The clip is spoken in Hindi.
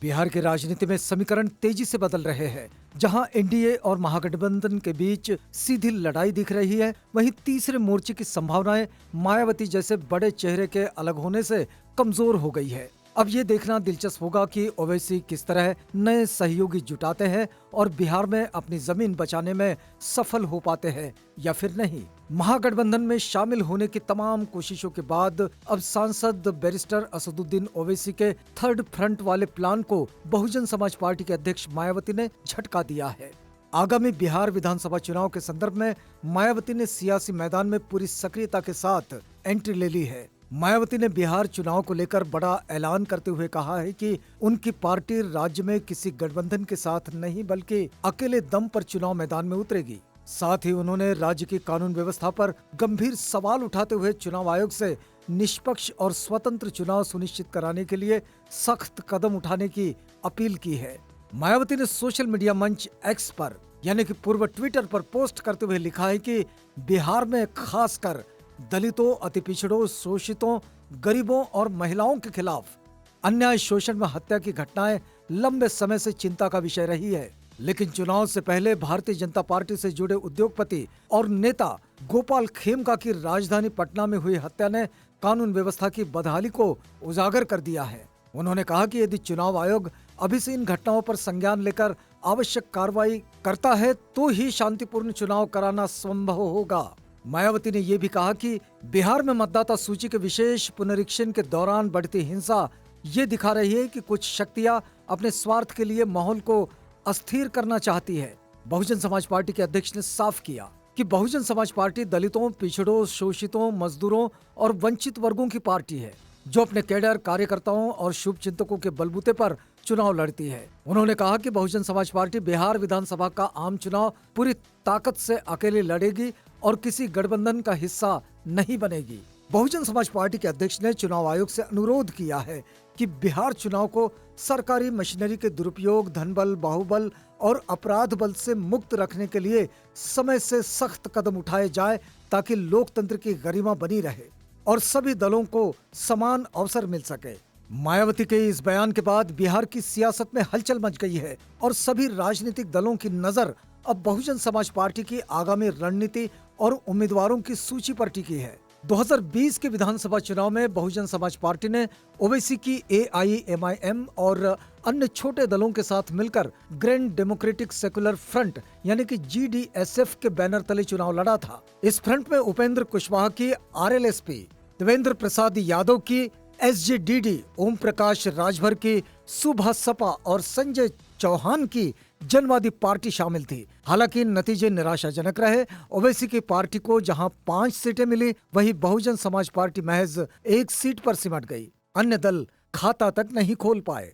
बिहार की राजनीति में समीकरण तेजी से बदल रहे हैं। जहां एनडीए और महागठबंधन के बीच सीधी लड़ाई दिख रही है, वहीं तीसरे मोर्चे की संभावनाएं मायावती जैसे बड़े चेहरे के अलग होने से कमजोर हो गई है। अब ये देखना दिलचस्प होगा कि ओवैसी किस तरह नए सहयोगी जुटाते हैं और बिहार में अपनी जमीन बचाने में सफल हो पाते हैं या फिर नहीं। महागठबंधन में शामिल होने की तमाम कोशिशों के बाद अब सांसद बैरिस्टर असदुद्दीन ओवैसी के थर्ड फ्रंट वाले प्लान को बहुजन समाज पार्टी के अध्यक्ष मायावती ने झटका दिया है। आगामी बिहार विधानसभा चुनाव के संदर्भ में मायावती ने सियासी मैदान में पूरी सक्रियता के साथ एंट्री ले ली है। मायावती ने बिहार चुनाव को लेकर बड़ा ऐलान करते हुए कहा है कि उनकी पार्टी राज्य में किसी गठबंधन के साथ नहीं बल्कि अकेले दम पर चुनाव मैदान में उतरेगी। साथ ही उन्होंने राज्य की कानून व्यवस्था पर गंभीर सवाल उठाते हुए चुनाव आयोग से निष्पक्ष और स्वतंत्र चुनाव सुनिश्चित कराने के लिए सख्त कदम उठाने की अपील की है। मायावती ने सोशल मीडिया मंच एक्स पर यानी कि पूर्व ट्विटर पर पोस्ट करते हुए लिखा है कि बिहार में खासकर दलितों, अति पिछड़ों, शोषितों, गरीबों और महिलाओं के खिलाफ अन्याय, शोषण व हत्या की घटनाएं लंबे समय से चिंता का विषय रही है। लेकिन चुनाव से पहले भारतीय जनता पार्टी से जुड़े उद्योगपति और नेता गोपाल खेमका की राजधानी पटना में हुई हत्या ने कानून व्यवस्था की बदहाली को उजागर कर दिया है। उन्होंने कहा कि यदि चुनाव आयोग अभी से इन घटनाओं पर संज्ञान लेकर आवश्यक कार्रवाई करता है तो ही शांतिपूर्ण चुनाव कराना संभव होगा। मायावती ने यह भी कहा कि बिहार में मतदाता सूची के विशेष पुनरीक्षण के दौरान बढ़ती हिंसा ये दिखा रही है कि कुछ शक्तियां अपने स्वार्थ के लिए माहौल को अस्थिर करना चाहती है। बहुजन समाज पार्टी के अध्यक्ष ने साफ किया कि बहुजन समाज पार्टी दलितों, पिछड़ों, शोषितों, मजदूरों और वंचित वर्गों की पार्टी है जो अपने कैडर, कार्यकर्ताओं और शुभचिंतकों के बलबूते पर चुनाव लड़ती है। उन्होंने कहा कि बहुजन समाज पार्टी बिहार विधानसभा का आम चुनाव पूरी ताकत से अकेले लड़ेगी और किसी गठबंधन का हिस्सा नहीं बनेगी। बहुजन समाज पार्टी के अध्यक्ष ने चुनाव आयोग से अनुरोध किया है कि बिहार चुनाव को सरकारी मशीनरी के दुरुपयोग, धनबल, बाहुबल और अपराध बल से मुक्त रखने के लिए समय से सख्त कदम उठाए जाए ताकि लोकतंत्र की गरिमा बनी रहे और सभी दलों को समान अवसर मिल सके। मायावती के इस बयान के बाद बिहार की सियासत में हलचल मच गई है और सभी राजनीतिक दलों की नजर अब बहुजन समाज पार्टी की आगामी रणनीति और उम्मीदवारों की सूची पर टिकी है। 2020 के विधानसभा चुनाव में बहुजन समाज पार्टी ने ओवैसी की AIMIM और अन्य छोटे दलों के साथ मिलकर ग्रैंड डेमोक्रेटिक सेकुलर फ्रंट यानी कि GDSF के बैनर तले चुनाव लड़ा था। इस फ्रंट में उपेंद्र कुशवाहा की RLSP, देवेंद्र प्रसाद यादव की SJDD, ओम प्रकाश राजभर की सुभासपा और संजय चौहान की जनवादी पार्टी शामिल थी। हालांकि नतीजे निराशाजनक रहे। ओवैसी की पार्टी को जहां 5 सीटें मिली, वहीं बहुजन समाज पार्टी महज 1 सीट पर सिमट गई। अन्य दल खाता तक नहीं खोल पाए।